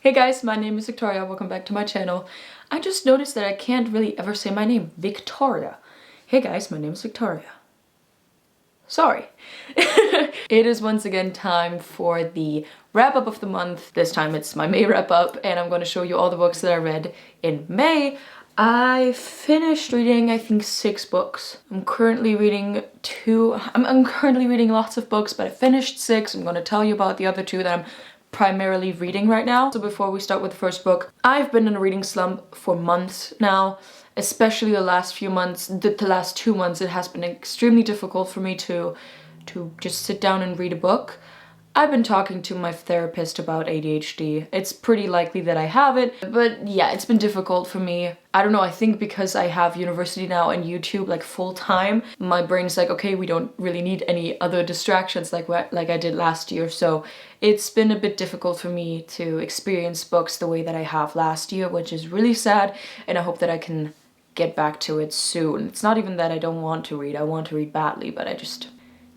Hey guys, my name is Victoria, welcome back to my channel. I just noticed that I can't really ever say my name, Victoria. Hey guys, my name is Victoria. Sorry. It is once again time for the wrap up of the month. This time it's my May wrap up and I'm going to show you all the books that I read in May. I finished reading, I think, 6 books. I'm currently reading lots of books, but I finished 6. I'm going to tell you about the other 2 that I'm primarily reading right now. So before we start with the first book, I've been in a reading slump for months now, especially the last few months. The last 2 months it has been extremely difficult for me to just sit down and read a book. I've been talking to my therapist about ADHD. It's pretty likely that I have it, but yeah, it's been difficult for me. I don't know, I think because I have university now and YouTube like full time, my brain's like, okay, we don't really need any other distractions like I did last year. So it's been a bit difficult for me to experience books the way that I have last year, which is really sad, and I hope that I can get back to it soon. It's not even that I don't want to read, I want to read badly, but I just...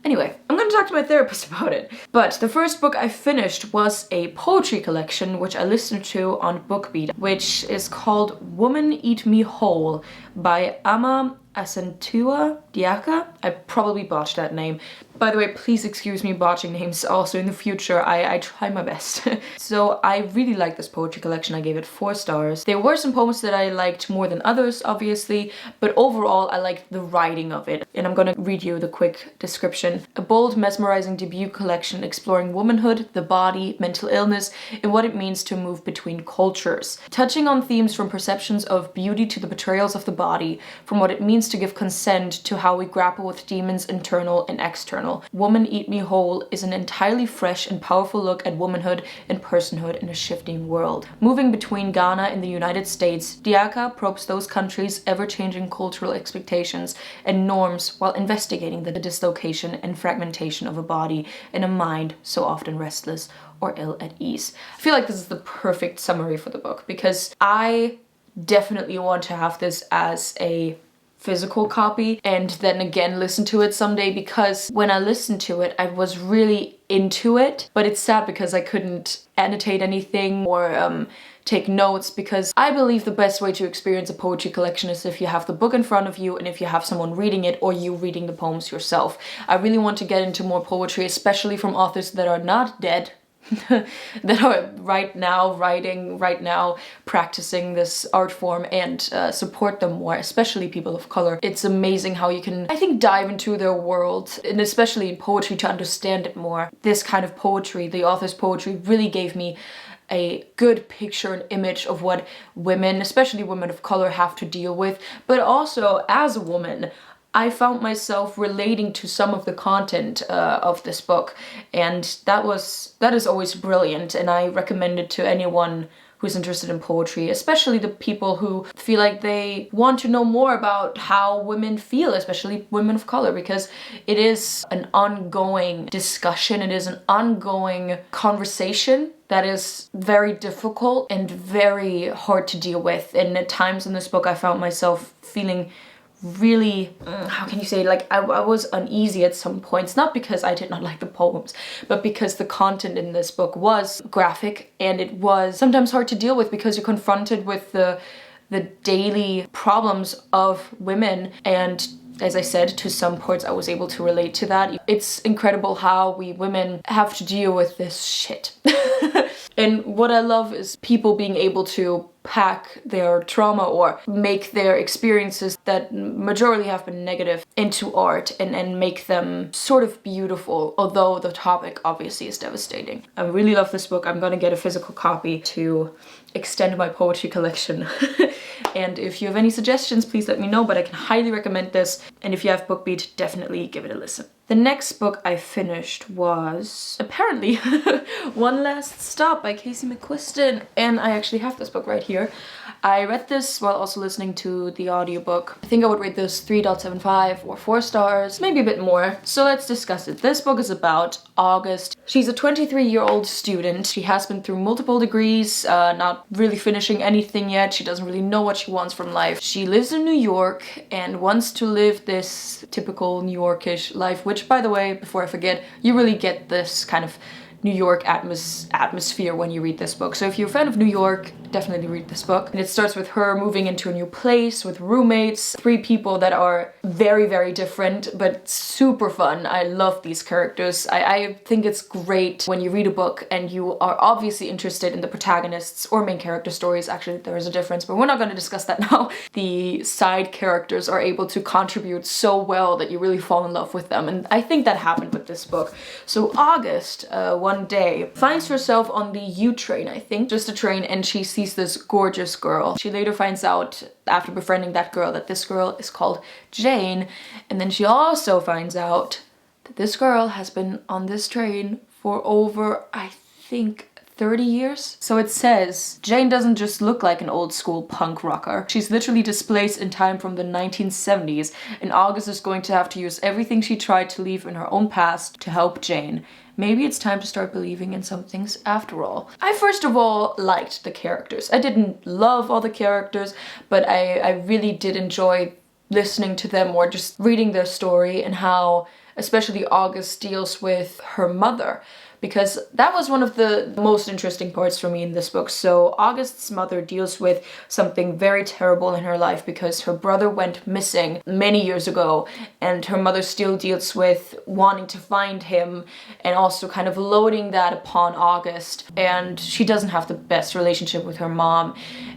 Anyway, I'm gonna talk to my therapist about it. But the first book I finished was a poetry collection which I listened to on BookBeat, which is called Woman Eat Me Whole by Ama Acentua Diaka. I probably botched that name. By the way, please excuse me botching names also in the future. I try my best. So I really liked this poetry collection. I gave it 4 stars. There were some poems that I liked more than others, obviously, but overall I liked the writing of it. And I'm gonna read you the quick description. A bold, mesmerizing debut collection exploring womanhood, the body, mental illness, and what it means to move between cultures. Touching on themes from perceptions of beauty to the betrayals of the body, from what it means to give consent to how we grapple with demons internal and external. Woman Eat Me Whole is an entirely fresh and powerful look at womanhood and personhood in a shifting world. Moving between Ghana and the United States, Diaka probes those countries' ever-changing cultural expectations and norms while investigating the dislocation and fragmentation of a body and a mind so often restless or ill at ease. I feel like this is the perfect summary for the book because I definitely want to have this as a physical copy and then again listen to it someday, because when I listened to it I was really into it, but it's sad because I couldn't annotate anything or take notes, because I believe the best way to experience a poetry collection is if you have the book in front of you and if you have someone reading it or you reading the poems yourself. I really want to get into more poetry, especially from authors that are not dead, that are right now writing, right now practicing this art form, and support them more, especially people of color. It's amazing how you can, I think, dive into their world, and especially in poetry, to understand it more. This kind of poetry, the author's poetry, really gave me a good picture and image of what women, especially women of color, have to deal with. But also, as a woman, I found myself relating to some of the content of this book, and that is always brilliant, and I recommend it to anyone who's interested in poetry, especially the people who feel like they want to know more about how women feel, especially women of color, because it is an ongoing discussion, it is an ongoing conversation that is very difficult and very hard to deal with. And at times in this book I found myself feeling really, how can you say, like I was uneasy at some points, not because I did not like the poems, but because the content in this book was graphic and it was sometimes hard to deal with because you're confronted with the daily problems of women. And as I said, to some parts I was able to relate to that. It's incredible how we women have to deal with this shit. And what I love is people being able to pack their trauma or make their experiences that majorly have been negative into art and make them sort of beautiful, although the topic obviously is devastating. I really love this book. I'm gonna get a physical copy to extend my poetry collection. And if you have any suggestions, please let me know, but I can highly recommend this. And if you have BookBeat, definitely give it a listen. The next book I finished was apparently One Last Stop by Casey McQuiston, and I actually have this book right here. I read this while also listening to the audiobook. I think I would rate this 3.75 or 4 stars, maybe a bit more. So let's discuss it. This book is about August. She's a 23-year-old student. She has been through multiple degrees, not really finishing anything yet. She doesn't really know what she wants from life. She lives in New York and wants to live this typical New Yorkish life, which, by the way, before I forget, you really get this kind of New York atmosphere when you read this book. So if you're a fan of New York, definitely read this book. And it starts with her moving into a new place with roommates, 3 people that are very, very different, but super fun. I love these characters. I think it's great when you read a book and you are obviously interested in the protagonists or main character stories. Actually, there is a difference, but we're not going to discuss that now. The side characters are able to contribute so well that you really fall in love with them. And I think that happened with this book. So August, one day, finds herself on the U train, I think, just a train, and she sees this gorgeous girl. She later finds out, after befriending that girl, that this girl is called Jane, and then she also finds out that this girl has been on this train for over, I think, 30 years. So it says, Jane doesn't just look like an old school punk rocker. She's literally displaced in time from the 1970s, and August is going to have to use everything she tried to leave in her own past to help Jane. Maybe it's time to start believing in some things after all. I first of all liked the characters. I didn't love all the characters, but I really did enjoy listening to them or just reading their story, and how especially August deals with her mother, because that was one of the most interesting parts for me in this book. So August's mother deals with something very terrible in her life because her brother went missing many years ago, and her mother still deals with wanting to find him and also kind of loading that upon August, and she doesn't have the best relationship with her mom.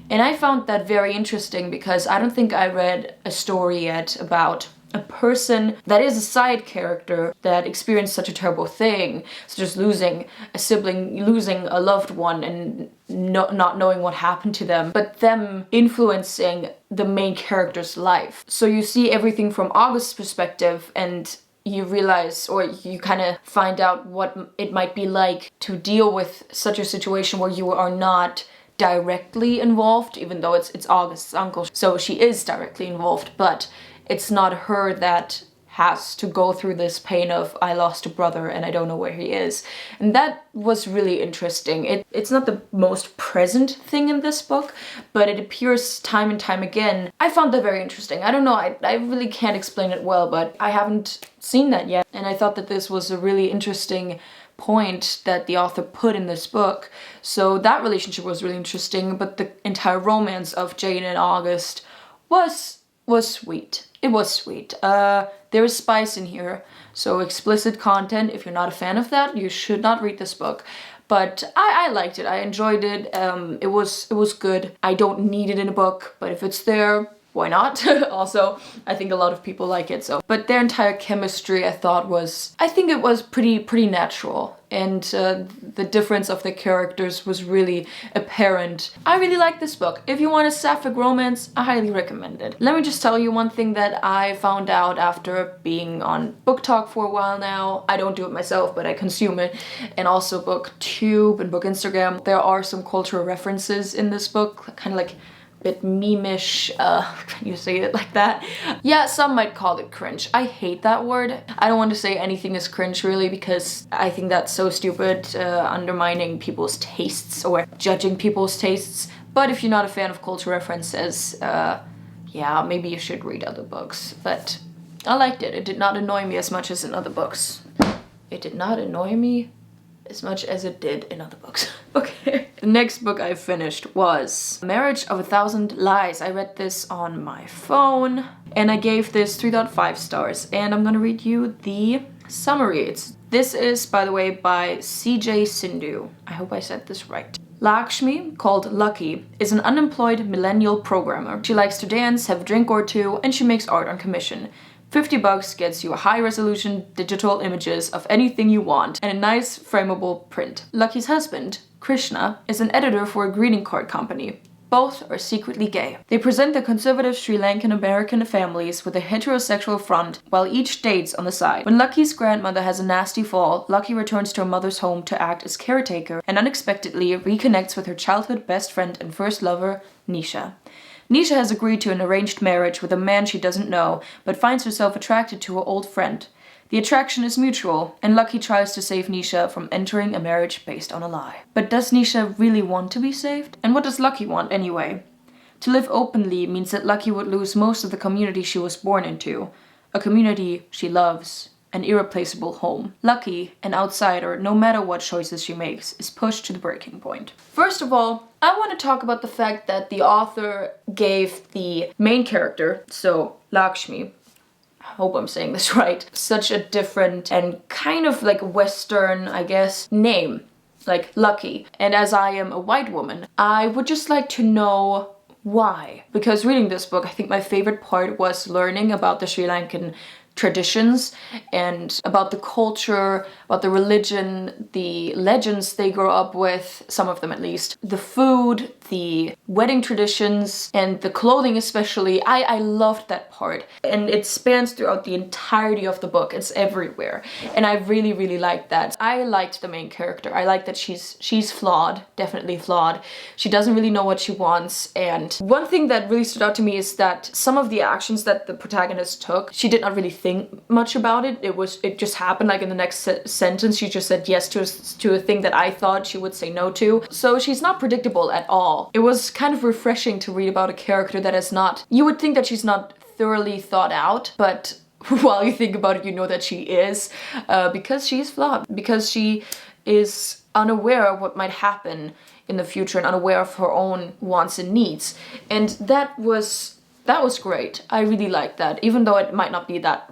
And I found that very interesting because I don't think I read a story yet about a person that is a side character that experienced such a terrible thing, such as losing a sibling, losing a loved one, and not knowing what happened to them, but them influencing the main character's life. So you see everything from August's perspective, and you realize, or you kind of find out what it might be like to deal with such a situation where you are not directly involved, even though it's August's uncle. So she is directly involved, but it's not her that has to go through this pain of, I lost a brother and I don't know where he is. And that was really interesting. It's not the most present thing in this book, but it appears time and time again. I found that very interesting. I don't know, I really can't explain it well, but I haven't seen that yet. And I thought that this was a really interesting point that the author put in this book. So that relationship was really interesting, but the entire romance of Jane and August was sweet. It was sweet. There is spice in here, so explicit content. If you're not a fan of that, you should not read this book. But I liked it. I enjoyed it. It was good. I don't need it in a book, but if it's there, why not? Also, I think a lot of people like it, so. But their entire chemistry, I think it was pretty natural. And the difference of the characters was really apparent. I really like this book. If you want a sapphic romance, I highly recommend it. Let me just tell you one thing that I found out after being on Book Talk for a while now. I don't do it myself, but I consume it. And also BookTube and Book Instagram. There are some cultural references in this book, kind of like bit meme-ish, can you say it like that? Yeah, some might call it cringe. I hate that word. I don't want to say anything is cringe really, because I think that's so stupid, undermining people's tastes or judging people's tastes. But if you're not a fan of cultural references, yeah, maybe you should read other books. But I liked it. It did not annoy me as much as in other books. It did not annoy me as much as it did in other books. Okay. The next book I finished was Marriage of a Thousand Lies. I read this on my phone and I gave this 3.5 stars, and I'm gonna read you the summary. This is, by the way, by CJ Sindhu. I hope I said this right. Lakshmi, called Lucky, is an unemployed millennial programmer. She likes to dance, have a drink or two, and she makes art on commission. $50 gets you a high-resolution digital images of anything you want and a nice frameable print. Lucky's husband, Krishna, is an editor for a greeting card company. Both are secretly gay. They present their conservative Sri Lankan American families with a heterosexual front, while each dates on the side. When Lucky's grandmother has a nasty fall, Lucky returns to her mother's home to act as caretaker and unexpectedly reconnects with her childhood best friend and first lover, Nisha. Nisha has agreed to an arranged marriage with a man she doesn't know, but finds herself attracted to her old friend. The attraction is mutual, and Lucky tries to save Nisha from entering a marriage based on a lie. But does Nisha really want to be saved? And what does Lucky want anyway? To live openly means that Lucky would lose most of the community she was born into, a community she loves an irreplaceable home. Lucky, an outsider, no matter what choices she makes, is pushed to the breaking point. First of all, I want to talk about the fact that the author gave the main character, so Lakshmi, I hope I'm saying this right, such a different and kind of like Western, I guess, name, like Lucky. And as I am a white woman, I would just like to know why. Because reading this book, I think my favorite part was learning about the Sri Lankan traditions and about the culture, about the religion, the legends they grew up with, some of them at least, the food, the wedding traditions, and the clothing especially. I loved that part. And it spans throughout the entirety of the book. It's everywhere. And I really, really liked that. I liked the main character. I like that she's flawed, definitely flawed. She doesn't really know what she wants. And one thing that really stood out to me is that some of the actions that the protagonist took, she did not really think much about it. It just happened. Like in the next sentence, she just said yes to a thing that I thought she would say no to. So she's not predictable at all. It was kind of refreshing to read about a character that is not, you would think that she's not thoroughly thought out, but while you think about it, you know that she is, because she's flawed, because she is unaware of what might happen in the future and unaware of her own wants and needs. And that was great. I really liked that. Even though it might not be that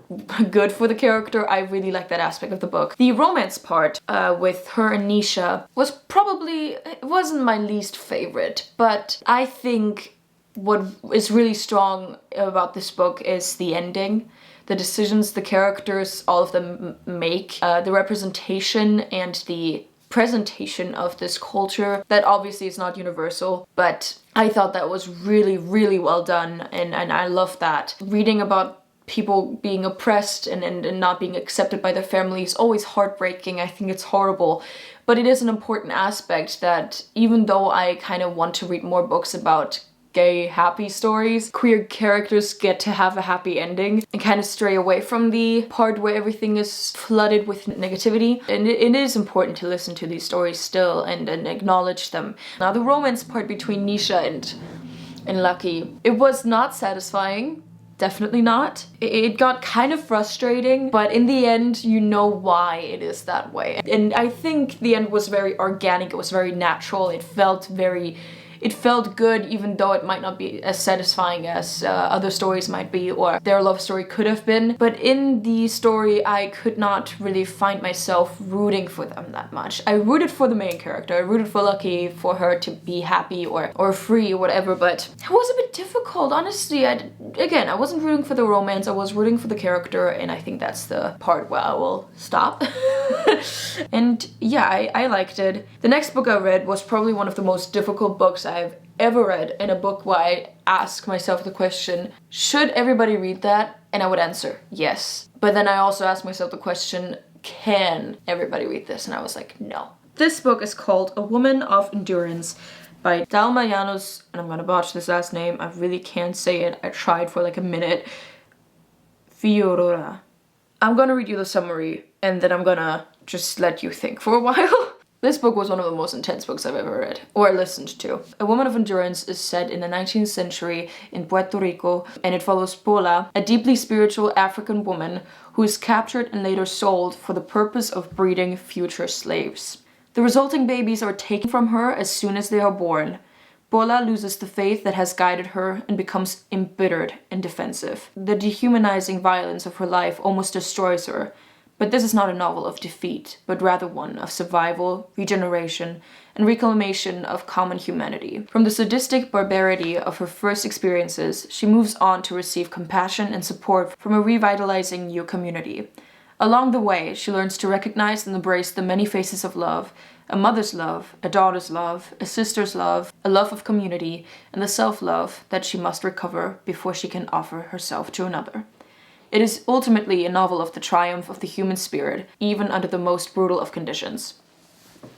good for the character, I really liked that aspect of the book. The romance part with her and Nisha it wasn't my least favorite, but I think what is really strong about this book is the ending. The decisions the characters, all of them, make, the representation and the presentation of this culture that obviously is not universal, but I thought that was really, really well done, and I love that. Reading about people being oppressed and not being accepted by their family is always heartbreaking. I think it's horrible, but it is an important aspect that even though I kind of want to read more books about gay happy stories, queer characters get to have a happy ending and kind of stray away from the part where everything is flooded with negativity. And it is important to listen to these stories still and acknowledge them. Now the romance part between Nisha and Lucky, it was not satisfying. Definitely not. It got kind of frustrating, but in the end, you know why it is that way. And I think the end was very organic, it was very natural, it felt good, even though it might not be as satisfying as other stories might be, or their love story could have been. But in the story, I could not really find myself rooting for them that much. I rooted for the main character. I rooted for Lucky, for her to be happy or free or whatever, but it was a bit difficult, honestly. I wasn't rooting for the romance, I was rooting for the character, and I think that's the part where I will stop. And yeah, I liked it. The next book I read was probably one of the most difficult books I've ever read, and a book where I ask myself the question, should everybody read that? And I would answer yes. But then I also asked myself the question, can everybody read this? And I was like, no. This book is called A Woman of Endurance by Dalmayanus, and I'm gonna botch this last name, I really can't say it, I tried for like a minute. Fiorora. I'm gonna read you the summary, and then I'm gonna just let you think for a while. This book was one of the most intense books I've ever read, or listened to. A Woman of Endurance is set in the 19th century in Puerto Rico, and it follows Paula, a deeply spiritual African woman who is captured and later sold for the purpose of breeding future slaves. The resulting babies are taken from her as soon as they are born. Paula loses the faith that has guided her and becomes embittered and defensive. The dehumanizing violence of her life almost destroys her. But this is not a novel of defeat, but rather one of survival, regeneration, and reclamation of common humanity. From the sadistic barbarity of her first experiences, she moves on to receive compassion and support from a revitalizing new community. Along the way, she learns to recognize and embrace the many faces of love, a mother's love, a daughter's love, a sister's love, a love of community, and the self-love that she must recover before she can offer herself to another. It is ultimately a novel of the triumph of the human spirit, even under the most brutal of conditions.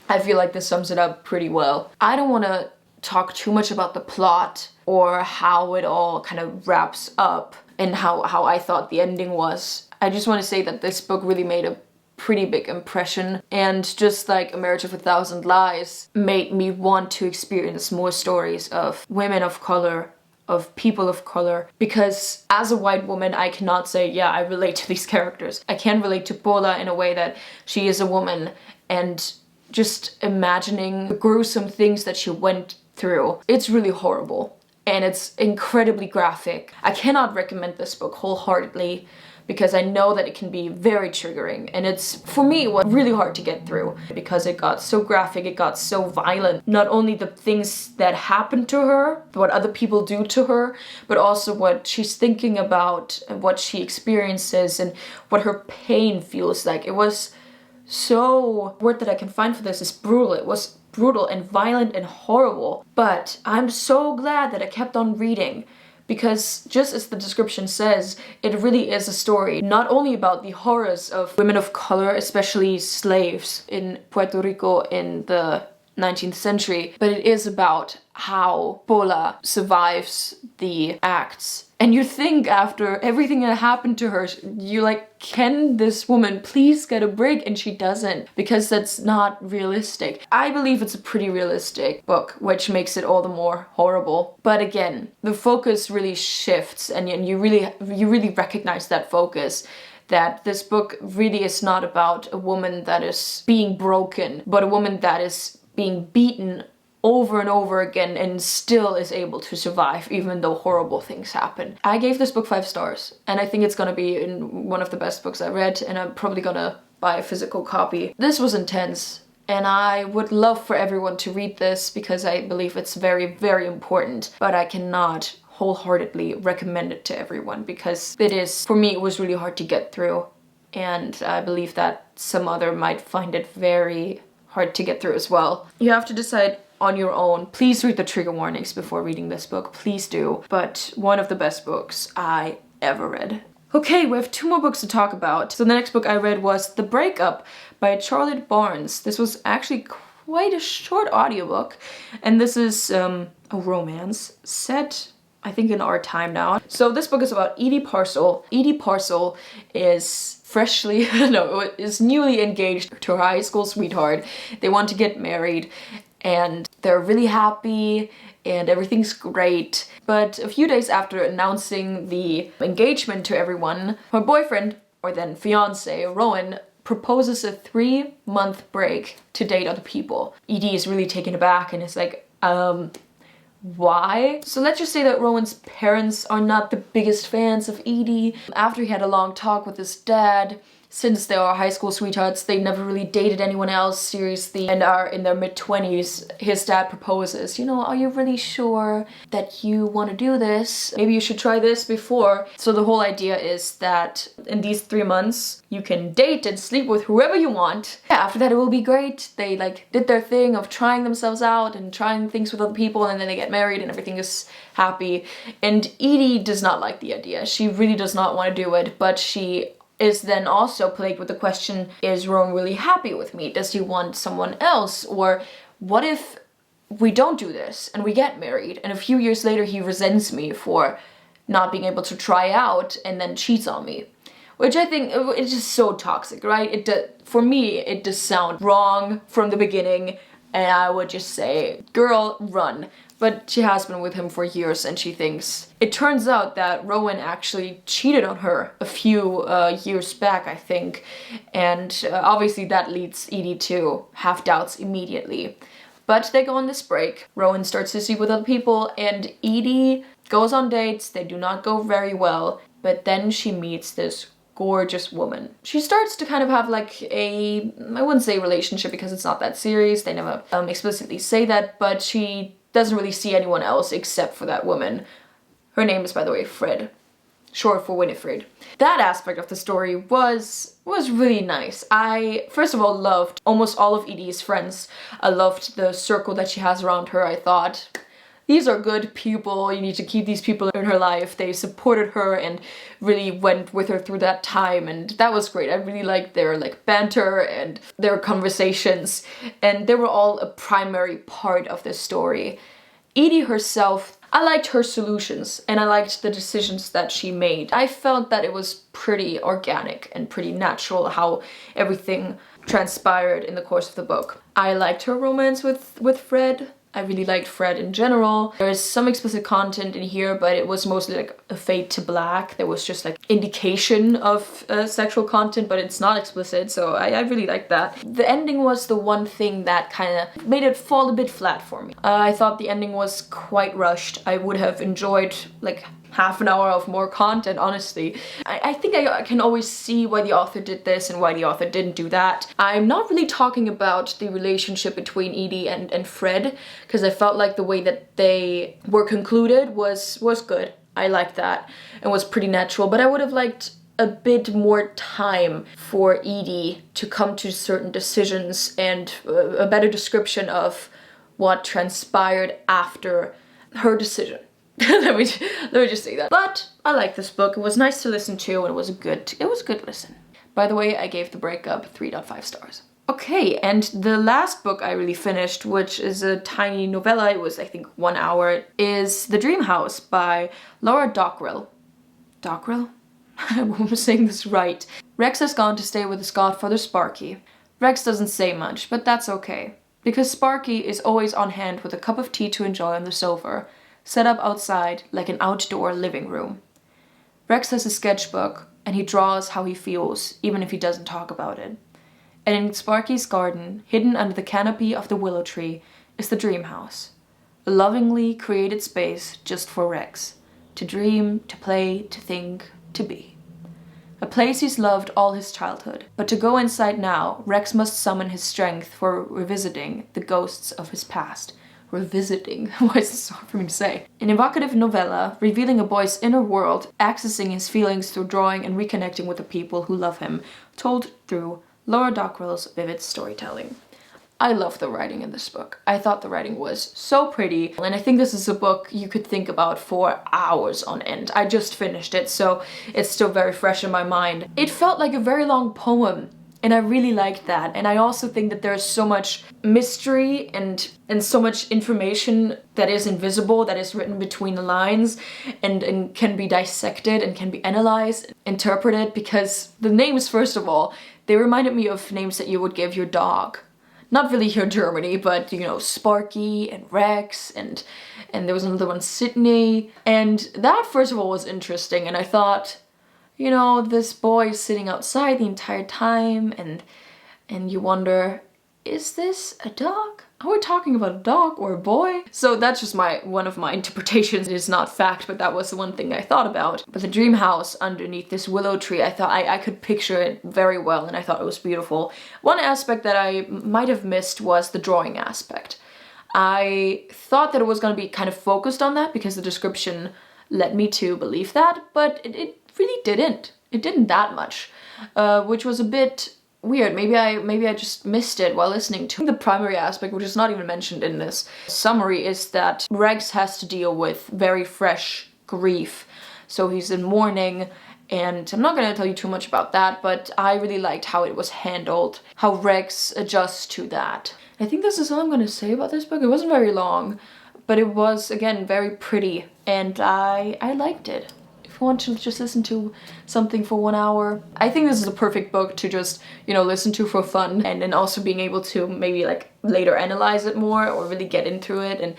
I feel like this sums it up pretty well. I don't want to talk too much about the plot or how it all kind of wraps up and how I thought the ending was. I just want to say that this book really made a pretty big impression, and just like A Marriage of a Thousand Lies made me want to experience more stories of women of color, of people of color, because as a white woman I cannot say, yeah, I relate to these characters. I can relate to Bola in a way that she is a woman, and just imagining the gruesome things that she went through, it's really horrible and it's incredibly graphic. I cannot recommend this book wholeheartedly because I know that it can be very triggering, and it's, for me, it was really hard to get through because it got so graphic, it got so violent. Not only the things that happen to her, what other people do to her, but also what she's thinking about and what she experiences and what her pain feels like. It was so, the word that I can find for this is brutal. It was brutal and violent and horrible. But I'm so glad that I kept on reading, because just as the description says, it really is a story not only about the horrors of women of color, especially slaves in Puerto Rico in the 19th century, but it is about how Bola survives the acts. And you think after everything that happened to her, you're like, can this woman please get a break? And she doesn't, because that's not realistic. I believe it's a pretty realistic book, which makes it all the more horrible. But again, the focus really shifts, and you really recognize that focus. That this book really is not about a woman that is being broken, but a woman that is being beaten over and over again and still is able to survive even though horrible things happen. I gave this book 5 stars, and I think it's gonna be in one of the best books I read, and I'm probably gonna buy a physical copy. This was intense, and I would love for everyone to read this because I believe it's very, very important, but I cannot wholeheartedly recommend it to everyone because it is, for me, it was really hard to get through, and I believe that some other might find it very hard to get through as well. You have to decide on your own. Please read the trigger warnings before reading this book, please do. But one of the best books I ever read. Okay, we have 2 more books to talk about. So the next book I read was The Breakup by Charlotte Barnes. This was actually quite a short audiobook, and this is a romance set, I think, in our time now. So this book is about Edie Parcel. Edie Parcel is freshly, is newly engaged to her high school sweetheart. They want to get married, and they're really happy and everything's great. But a few days after announcing the engagement to everyone, her boyfriend, or then fiance, Rowan, proposes a 3-month break to date other people. Edie is really taken aback and is like, why? So let's just say that Rowan's parents are not the biggest fans of Edie. After he had a long talk with his dad, since they are high school sweethearts, they never really dated anyone else seriously and are in their mid-20s, his dad proposes, you know, are you really sure that you want to do this? Maybe you should try this before. So the whole idea is that in these 3 months, you can date and sleep with whoever you want. Yeah, after that it will be great. They did their thing of trying themselves out and trying things with other people, and then they get married and everything is happy. And Edie does not like the idea. She really does not want to do it, but she is then also plagued with the question, is Rowan really happy with me? Does he want someone else? Or what if we don't do this and we get married and a few years later he resents me for not being able to try out and then cheats on me? Which I think it's just so toxic, right? For me, it does sound wrong from the beginning, and I would just say, girl, run. But she has been with him for years, and she thinks... It turns out that Rowan actually cheated on her a few years back, I think. And obviously that leads Edie to have doubts immediately. But they go on this break. Rowan starts to sleep with other people, and Edie goes on dates. They do not go very well. But then she meets this gorgeous woman. She starts to kind of have like I wouldn't say relationship because it's not that serious. They never explicitly say that, but she doesn't really see anyone else except for that woman. Her name is, by the way, Fred, short for Winifred. That aspect of the story was really nice. I, first of all, loved almost all of Edie's friends. I loved the circle that she has around her. I thought, these are good people, you need to keep these people in her life. They supported her and really went with her through that time, and that was great. I really liked their banter and their conversations, and they were all a primary part of the story. Edie herself, I liked her solutions and I liked the decisions that she made. I felt that it was pretty organic and pretty natural how everything transpired in the course of the book. I liked her romance with Fred. I really liked Fred in general. There's some explicit content in here, but it was mostly like a fade to black. There was just like indication of sexual content, but it's not explicit, so I really liked that. The ending was the one thing that kind of made it fall a bit flat for me. I thought the ending was quite rushed. I would have enjoyed like half an hour of more content, honestly. I think I can always see why the author did this and why the author didn't do that. I'm not really talking about the relationship between Edie and Fred, because I felt like the way that they were concluded was good. I liked that and was pretty natural, but I would have liked a bit more time for Edie to come to certain decisions and a better description of what transpired after her decision. let me just say that. But I like this book. It was nice to listen to, and it was a good listen. By the way, I gave The Breakup 3.5 stars. Okay, and the last book I really finished, which is a tiny novella, it was I think 1 hour, is The Dream House by Laura Dockrell. Dockrell? I hope I'm saying this right. Rex has gone to stay with his godfather Sparky. Rex doesn't say much, but that's okay, because Sparky is always on hand with a cup of tea to enjoy on the sofa, set up outside like an outdoor living room. Rex has a sketchbook, and he draws how he feels, even if he doesn't talk about it. And in Sparky's garden, hidden under the canopy of the willow tree, is the dream house. A lovingly created space just for Rex. To dream, to play, to think, to be. A place he's loved all his childhood. But to go inside now, Rex must summon his strength for revisiting the ghosts of his past. Revisiting. Why is this so hard for me to say? An evocative novella revealing a boy's inner world, accessing his feelings through drawing and reconnecting with the people who love him, told through Laura Dockrell's vivid storytelling. I love the writing in this book. I thought the writing was so pretty, and I think this is a book you could think about for hours on end. I just finished it, so it's still very fresh in my mind. It felt like a very long poem, and I really liked that. And I also think that there's so much mystery and so much information that is invisible, that is written between the lines and can be dissected and can be analyzed, interpreted, because the names, first of all, they reminded me of names that you would give your dog. Not really here in Germany, but, you know, Sparky and Rex and there was another one, Sydney. And that, first of all, was interesting, and I thought, you know, this boy is sitting outside the entire time, and you wonder, is this a dog? Are we talking about a dog or a boy? So that's just one of my interpretations. It is not fact, but that was the one thing I thought about. But the dream house underneath this willow tree, I thought I could picture it very well, and I thought it was beautiful. One aspect that I might have missed was the drawing aspect. I thought that it was going to be kind of focused on that because the description led me to believe that, but it really didn't. It didn't that much, which was a bit weird. Maybe I just missed it while listening to the primary aspect, which is not even mentioned in this summary, is that Rex has to deal with very fresh grief. So he's in mourning, and I'm not gonna tell you too much about that, but I really liked how it was handled, how Rex adjusts to that. I think this is all I'm gonna say about this book. It wasn't very long, but it was, again, very pretty, and I liked it. Want to just listen to something for 1 hour. I think this is a perfect book to just, you know, listen to for fun, and then also being able to maybe like later analyze it more or really get into it and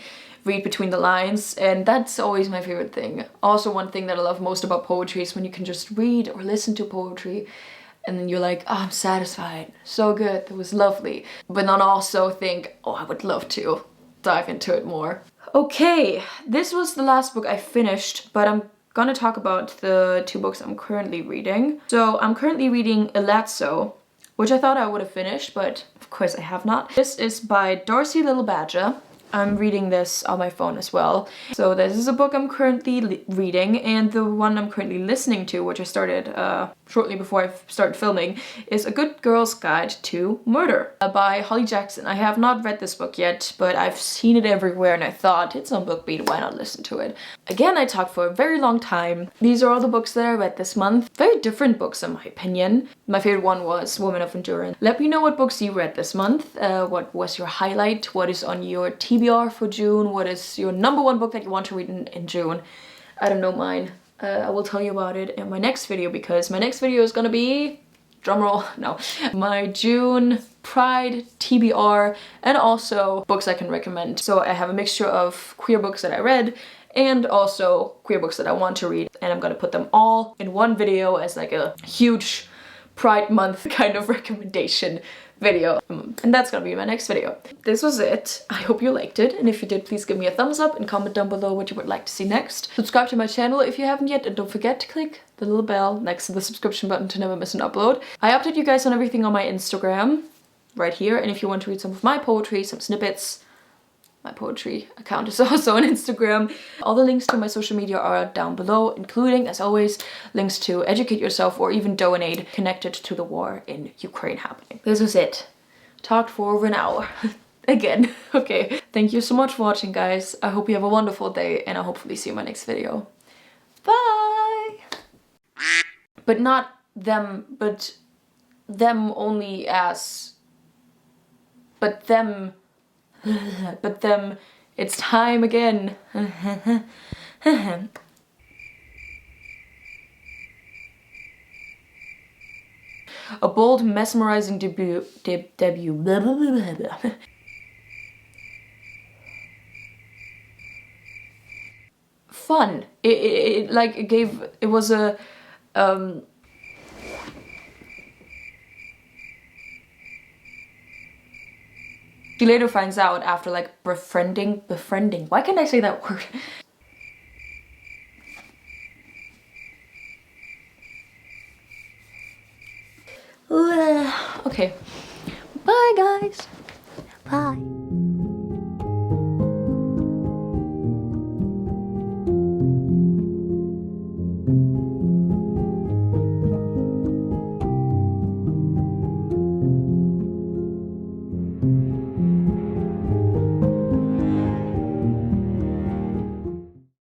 read between the lines, and that's always my favorite thing. Also, one thing that I love most about poetry is when you can just read or listen to poetry and then you're like, oh, I'm satisfied, so good, that was lovely, but then also think, oh, I would love to dive into it more. Okay, this was the last book I finished, but I'm gonna talk about the 2 books I'm currently reading. So I'm currently reading Elazzo, which I thought I would have finished, but of course I have not. This is by Darcy Little Badger. I'm reading this on my phone as well. So this is a book I'm currently reading, and the one I'm currently listening to, which I started shortly before I started filming, is A Good Girl's Guide to Murder by Holly Jackson. I have not read this book yet, but I've seen it everywhere and I thought, it's on BookBeat, why not listen to it? Again, I talked for a very long time. These are all the books that I read this month. Very different books in my opinion. My favorite one was Woman of Endurance. Let me know what books you read this month. What was your highlight? What is on your TBR for June? What is your #1 book that you want to read in June? I don't know mine. I will tell you about it in my next video, because my next video is gonna be, drumroll, no, my June Pride, TBR, and also books I can recommend. So I have a mixture of queer books that I read and also queer books that I want to read, and I'm gonna put them all in one video as like a huge Pride Month kind of recommendation video. And that's gonna be my next video. This was it. I hope you liked it, and if you did, please give me a thumbs up and comment down below what you would like to see next. Subscribe to my channel if you haven't yet, and don't forget to click the little bell next to the subscription button to never miss an upload. I update you guys on everything on my Instagram right here, and if you want to read some of my poetry, some snippets, my poetry account is also on Instagram. All the links to my social media are down below, including, as always, links to educate yourself or even donate connected to the war in Ukraine happening. This was it. Talked for over an hour. Again. Okay. Thank you so much for watching, guys. I hope you have a wonderful day, and I'll hopefully see you in my next video. Bye! But not them, but them only as... But them, it's time again. A bold, mesmerizing debut. Fun. It was a, She later finds out after like befriending, why can't I say that word? Okay, bye guys, bye.